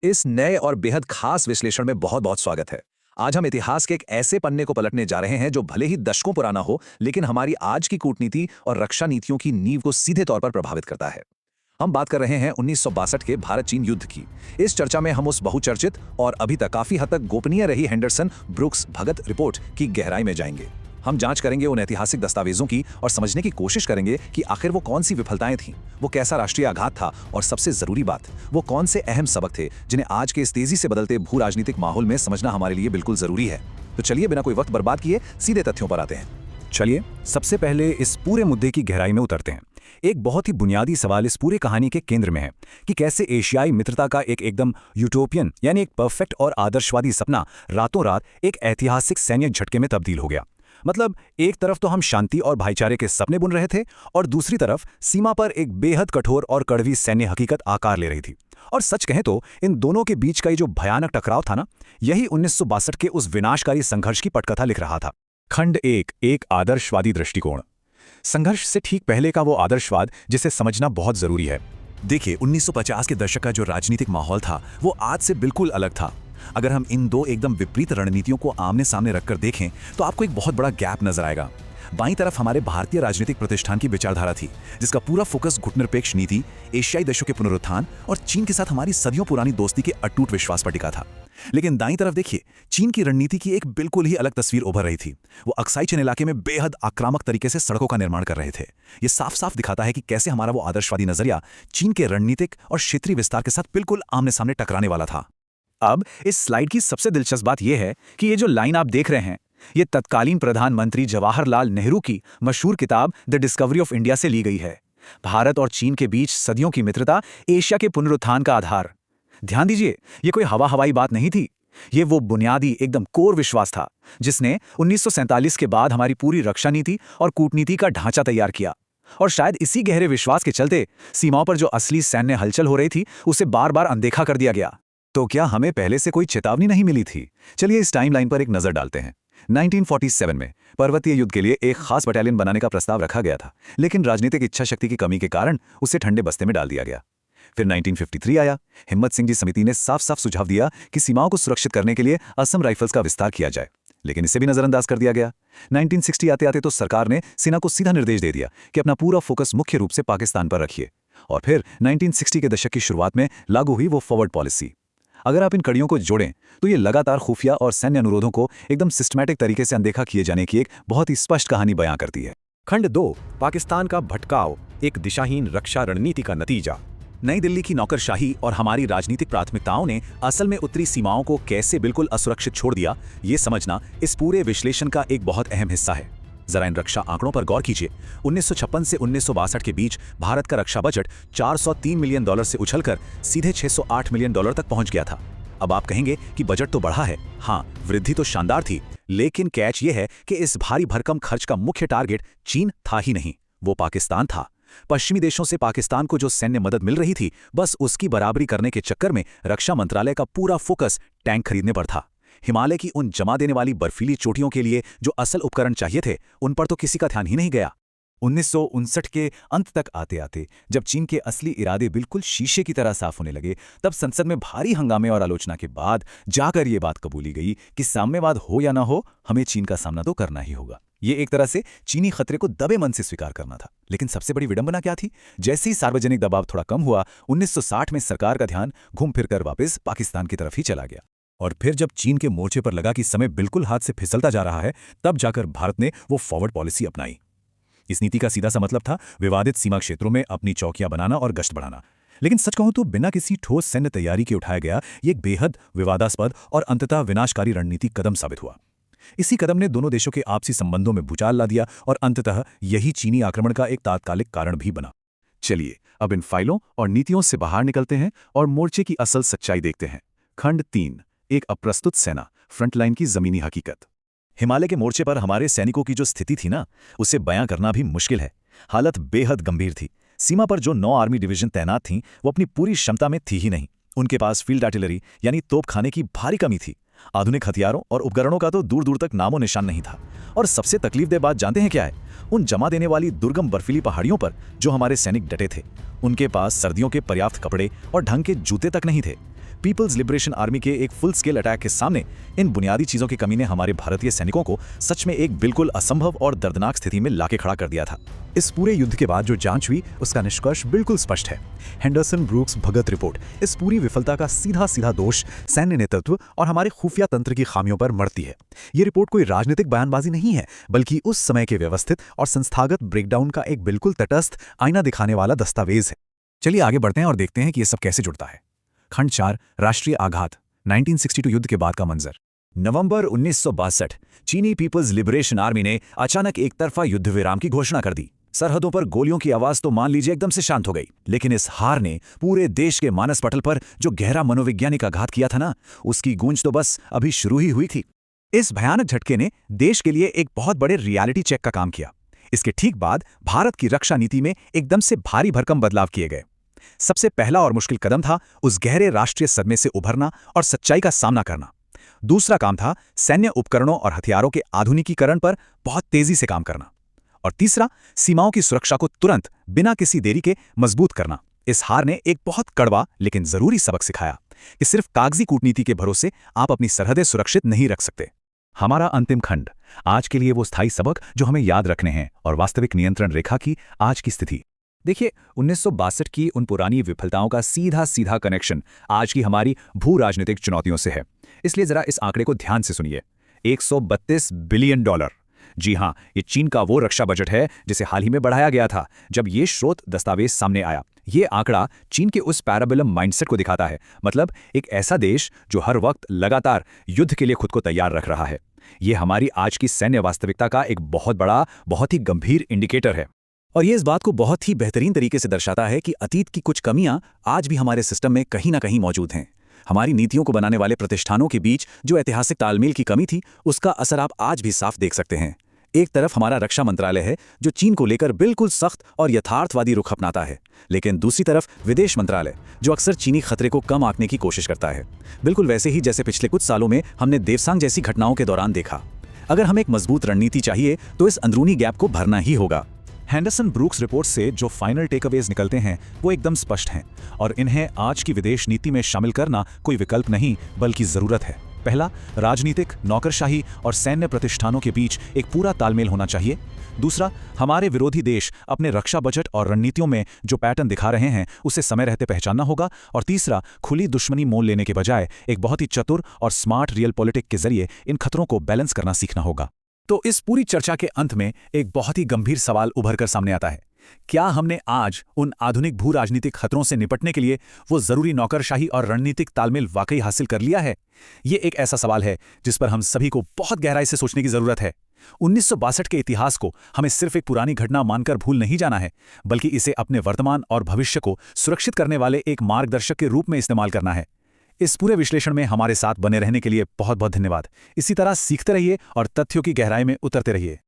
इस नए और बेहद खास विश्लेषण में बहुत बहुत स्वागत है। आज हम इतिहास के एक ऐसे पन्ने को पलटने जा रहे हैं जो भले ही दशकों पुराना हो, लेकिन हमारी आज की कूटनीति और रक्षा नीतियों की नींव को सीधे तौर पर प्रभावित करता है। हम बात कर रहे हैं 1962 के भारत चीन युद्ध की। इस चर्चा में हम उस बहुचर्चित और अभी तक काफी हद तक गोपनीय रही हेंडरसन ब्रुक्स भगत रिपोर्ट की गहराई में जाएंगे। हम जांच करेंगे उन ऐतिहासिक दस्तावेजों की और समझने की कोशिश करेंगे कि आखिर वो कौन सी विफलताएं थीं, वो कैसा राष्ट्रीय आघात था और सबसे जरूरी बात, वो कौन से अहम सबक थे जिन्हें आज के इस तेजी से बदलते भू राजनीतिक माहौल में समझना हमारे लिए बिल्कुल जरूरी है। तो चलिए बिना कोई वक्त बर्बाद किए सीधे तथ्यों पर आते हैं। चलिए सबसे पहले इस पूरे मुद्दे की गहराई में उतरते हैं। एक बहुत ही बुनियादी सवाल इस पूरे कहानी के केंद्र में है कि कैसे एशियाई मित्रता का एक एकदम यूटोपियन यानी एक परफेक्ट और आदर्शवादी सपना रातों रात एक ऐतिहासिक सैन्य झटके में तब्दील हो गया। मतलब एक तरफ तो हम शांति और भाईचारे के सपने बुन रहे थे और दूसरी तरफ सीमा पर एक बेहद कठोर और कड़वी सैन्य हकीकत आकार ले रही थी। और सच कहें तो इन दोनों के बीच का ये जो भयानक टकराव था ना, यही 1962 के उस विनाशकारी संघर्ष की पटकथा लिख रहा था। खंड एक आदर्शवादी दृष्टिकोण। संघर्ष से ठीक पहले का वो आदर्शवाद जिसे समझना बहुत जरूरी है। देखिए 1950 के दशक का जो राजनीतिक माहौल था वो आज से बिल्कुल अलग था। अगर हम इन दो एकदम विपरीत रणनीतियों को आमने सामने रखकर देखें तो आपको एक बहुत बड़ा गैप नजर आएगा। बाईं तरफ हमारे भारतीय राजनीतिक प्रतिष्ठान की विचारधारा थी जिसका पूरा फोकस घुटनिरपेक्ष नीति, एशियाई देशों के पुनरुत्थान और चीन के साथ हमारी सदियों पुरानी दोस्ती के अटूट विश्वास पर टिका था। लेकिन दाईं तरफ देखिए, चीन की रणनीति की एक बिल्कुल ही अलग तस्वीर उभर रही थी। वो अक्साई चीन इलाके में बेहद आक्रामक तरीके से सड़कों का निर्माण कर रहे थे। ये साफ साफ दिखाता है कि कैसे हमारा वो आदर्शवादी नजरिया चीन के रणनीतिक और क्षेत्रीय विस्तार के साथ बिल्कुल आमने सामने टकराने वाला था। अब इस स्लाइड की सबसे दिलचस्प बात यह है कि ये जो लाइन आप देख रहे हैं, ये तत्कालीन प्रधानमंत्री जवाहरलाल नेहरू की मशहूर किताब द डिस्कवरी ऑफ इंडिया से ली गई है। भारत और चीन के बीच सदियों की मित्रता, एशिया के पुनरुत्थान का आधार। ध्यान दीजिए, ये कोई हवाई बात नहीं थी। ये वो बुनियादी एकदम कोर विश्वास था जिसने 1947 के बाद हमारी पूरी रक्षा नीति और कूटनीति का ढांचा तैयार किया। और शायद इसी गहरे विश्वास के चलते सीमाओं पर जो असली सैन्य हलचल हो रही थी उसे बार बार अनदेखा कर दिया गया। तो क्या हमें पहले से कोई चेतावनी नहीं मिली थी? चलिए इस टाइमलाइन पर एक नजर डालते हैं। 1947 में पर्वतीय युद्ध के लिए एक खास बटालियन बनाने का प्रस्ताव रखा गया था, लेकिन राजनीतिक इच्छा शक्ति की कमी के कारण उसे ठंडे बस्ते में डाल दिया गया। फिर 1953 आया। हिम्मत सिंह जी समिति ने साफ साफ सुझाव दिया कि सीमाओं को सुरक्षित करने के लिए असम राइफल्स का विस्तार किया जाए, लेकिन इसे भी नजरअंदाज कर दिया गया। 1960 आते आते तो सरकार ने सेना को सीधा निर्देश दे दिया कि अपना पूरा फोकस मुख्य रूप से पाकिस्तान पर रखिए। और फिर 1960 के दशक की शुरुआत में लागू हुई वो फॉरवर्ड पॉलिसी। अगर आप इन कड़ियों को जोड़ें तो ये लगातार खुफिया और सैन्य अनुरोधों को एकदम सिस्टमैटिक तरीके से अनदेखा किए जाने की एक बहुत ही स्पष्ट कहानी बयां करती है। खंड 2, पाकिस्तान का भटकाव, एक दिशाहीन रक्षा रणनीति का नतीजा। नई दिल्ली की नौकरशाही और हमारी राजनीतिक प्राथमिकताओं ने असल में उत्तरी सीमाओं को कैसे बिल्कुल असुरक्षित छोड़ दिया, ये समझना इस पूरे विश्लेषण का एक बहुत अहम हिस्सा है। जरा इन रक्षा आंकड़ों पर गौर कीजिए। 1956 से 1962 के बीच भारत का रक्षा बजट $403 मिलियन से उछलकर सीधे $608 मिलियन तक पहुंच गया था। अब आप कहेंगे कि बजट तो बढ़ा है। हाँ, वृद्धि तो शानदार थी, लेकिन कैच ये है कि इस भारी भरकम खर्च का मुख्य टारगेट चीन था ही नहीं, वो पाकिस्तान था। पश्चिमी देशों से पाकिस्तान को जो सैन्य मदद मिल रही थी, बस उसकी बराबरी करने के चक्कर में रक्षा मंत्रालय का पूरा फोकस टैंक खरीदने पर था। हिमालय की उन जमा देने वाली बर्फीली चोटियों के लिए जो असल उपकरण चाहिए थे, उन पर तो किसी का ध्यान ही नहीं गया। 1959 के अंत तक आते आते जब चीन के असली इरादे बिल्कुल शीशे की तरह साफ होने लगे, तब संसद में भारी हंगामे और आलोचना के बाद जाकर ये बात कबूली गई कि साम्यवाद हो या ना हो, हमें चीन का सामना तो करना ही होगा। ये एक तरह से चीनी खतरे को दबे मन से स्वीकार करना था। लेकिन सबसे बड़ी विडंबना क्या थी? जैसे ही सार्वजनिक दबाव थोड़ा कम हुआ, 1960 में सरकार का ध्यान घूम फिरकर वापस पाकिस्तान की तरफ ही चला गया। और फिर जब चीन के मोर्चे पर लगा कि समय बिल्कुल हाथ से फिसलता जा रहा है, तब जाकर भारत ने वो फॉरवर्ड पॉलिसी अपनाई। इस नीति का सीधा सा मतलब था विवादित सीमा क्षेत्रों में अपनी चौकियां बनाना और गश्त बढ़ाना। लेकिन सच कहूं तो बिना किसी ठोस सैन्य तैयारी के उठाया गया ये एक बेहद विवादास्पद और अंततः विनाशकारी रणनीतिक कदम साबित हुआ। इसी कदम ने दोनों देशों के आपसी संबंधों में भूचाल ला दिया और अंततः यही चीनी आक्रमण का एक तात्कालिक कारण भी बना। चलिए अब इन फाइलों और नीतियों से बाहर निकलते हैं और मोर्चे की असल सच्चाई देखते हैं। खंड 3, एक अप्रस्तुत सेना, फ्रंटलाइन की जमीनी हकीकत। हिमालय के मोर्चे पर हमारे सैनिकों की जो स्थिति थी ना, उसे बयां करना भी मुश्किल है। हालत बेहद गंभीर थी। सीमा पर जो 9 आर्मी डिवीजन तैनात थीं, वो अपनी पूरी क्षमता में थी ही नहीं। उनके पास फील्ड आर्टिलरी यानी तोपखाने की भारी कमी थी। आधुनिक हथियारों और उपकरणों का तो दूर दूर तक नामो निशान नहीं था। और सबसे तकलीफदेह बात जानते हैं क्या है? उन जमा देने वाली दुर्गम बर्फीली पहाड़ियों पर जो हमारे सैनिक डटे थे, उनके पास सर्दियों के पर्याप्त कपड़े और ढंग के जूते तक नहीं थे। पीपल्स लिबरेशन आर्मी के एक फुल स्केल अटैक के सामने इन बुनियादी चीजों की कमी ने हमारे भारतीय सैनिकों को सच में एक बिल्कुल असंभव और दर्दनाक स्थिति में लाके खड़ा कर दिया था। इस पूरे युद्ध के बाद जो जांच हुई उसका निष्कर्ष बिल्कुल स्पष्ट है। हेंडरसन ब्रूक्स भगत रिपोर्ट इस पूरी विफलता का सीधा सीधा दोष सैन्य नेतृत्व और हमारे खुफिया तंत्र की खामियों पर मढ़ती है। ये रिपोर्ट कोई राजनीतिक बयानबाजी नहीं है, बल्कि उस समय के व्यवस्थित और संस्थागत ब्रेकडाउन का एक बिल्कुल तटस्थ आईना दिखाने वाला दस्तावेज है। चलिए आगे बढ़ते हैं और देखते हैं कि ये सब कैसे जुड़ता है। खंड 4 राष्ट्रीय आघात 1962 युद्ध के बाद का मंजर। नवंबर 1962 चीनी पीपल्स लिबरेशन आर्मी ने अचानक एक तरफा युद्ध विराम की घोषणा कर दी। सरहदों पर गोलियों की आवाज तो मान लीजिए एकदम से शांत हो गई, लेकिन इस हार ने पूरे देश के मानस पटल पर जो गहरा मनोवैज्ञानिक आघात किया था ना, उसकी गूंज तो बस अभी शुरू ही हुई थी। इस भयानक झटके ने देश के लिए एक बहुत बड़े रियलिटी चेक का काम किया। इसके ठीक बाद भारत की रक्षा नीति में एकदम से भारी भरकम बदलाव किए गए। सबसे पहला और मुश्किल कदम था उस गहरे राष्ट्रीय सदमे से उभरना और सच्चाई का सामना करना। दूसरा काम था सैन्य उपकरणों और हथियारों के आधुनिकीकरण पर बहुत तेजी से काम करना। और तीसरा, सीमाओं की सुरक्षा को तुरंत बिना किसी देरी के मजबूत करना। इस हार ने एक बहुत कड़वा लेकिन जरूरी सबक सिखाया कि सिर्फ कागजी कूटनीति के भरोसे आप अपनी सरहदें सुरक्षित नहीं रख सकते। हमारा अंतिम खंड आज के लिए वो स्थायी सबक जो हमें याद रखने हैं और वास्तविक नियंत्रण रेखा की आज की स्थिति। देखिए, 1962 की उन पुरानी विफलताओं का सीधा सीधा कनेक्शन आज की हमारी भू राजनीतिक चुनौतियों से है। इसलिए जरा इस आंकड़े को ध्यान से सुनिए, $132 बिलियन। जी हाँ, ये चीन का वो रक्षा बजट है जिसे हाल ही में बढ़ाया गया था जब ये स्रोत दस्तावेज सामने आया। ये आंकड़ा चीन के उस पैराबोलम माइंडसेट को दिखाता है, मतलब एक ऐसा देश जो हर वक्त लगातार युद्ध के लिए खुद को तैयार रख रहा है। ये हमारी आज की सैन्य वास्तविकता का एक बहुत बड़ा, बहुत ही गंभीर इंडिकेटर है। और ये इस बात को बहुत ही बेहतरीन तरीके से दर्शाता है कि अतीत की कुछ कमियां आज भी हमारे सिस्टम में कहीं ना कहीं मौजूद हैं। हमारी नीतियों को बनाने वाले प्रतिष्ठानों के बीच जो ऐतिहासिक तालमेल की कमी थी, उसका असर आप आज भी साफ देख सकते हैं। एक तरफ हमारा रक्षा मंत्रालय है जो चीन को लेकर बिल्कुल सख्त और यथार्थवादी रुख अपनाता है, लेकिन दूसरी तरफ विदेश मंत्रालय जो अक्सर चीनी खतरे को कम आंकने की कोशिश करता है, बिल्कुल वैसे ही जैसे पिछले कुछ सालों में हमने देवसांग जैसी घटनाओं के दौरान देखा। अगर हमें एक मजबूत रणनीति चाहिए तो इस अंदरूनी गैप को भरना ही होगा। हेंडरसन ब्रूक्स रिपोर्ट से जो फाइनल टेकअवेज निकलते हैं वो एकदम स्पष्ट हैं और इन्हें आज की विदेश नीति में शामिल करना कोई विकल्प नहीं बल्कि जरूरत है। पहला, राजनीतिक, नौकरशाही और सैन्य प्रतिष्ठानों के बीच एक पूरा तालमेल होना चाहिए। दूसरा, हमारे विरोधी देश अपने रक्षा बजट और रणनीतियों में जो पैटर्न दिखा रहे हैं उसे समय रहते पहचानना होगा। और तीसरा, खुली दुश्मनी मोल लेने के बजाय एक बहुत ही चतुर और स्मार्ट रियल पॉलिटिक के जरिए इन खतरों को बैलेंस करना सीखना होगा। तो इस पूरी चर्चा के अंत में एक बहुत ही गंभीर सवाल उभर कर सामने आता है, क्या हमने आज उन आधुनिक भू राजनीतिक खतरों से निपटने के लिए वो जरूरी नौकरशाही और रणनीतिक तालमेल वाकई हासिल कर लिया है? ये एक ऐसा सवाल है जिस पर हम सभी को बहुत गहराई से सोचने की जरूरत है। 1962 के इतिहास को हमें सिर्फ एक पुरानी घटना मानकर भूल नहीं जाना है, बल्कि इसे अपने वर्तमान और भविष्य को सुरक्षित करने वाले एक मार्गदर्शक के रूप में इस्तेमाल करना है। इस पूरे विश्लेषण में हमारे साथ बने रहने के लिए बहुत बहुत धन्यवाद। इसी तरह सीखते रहिए और तथ्यों की गहराई में उतरते रहिए।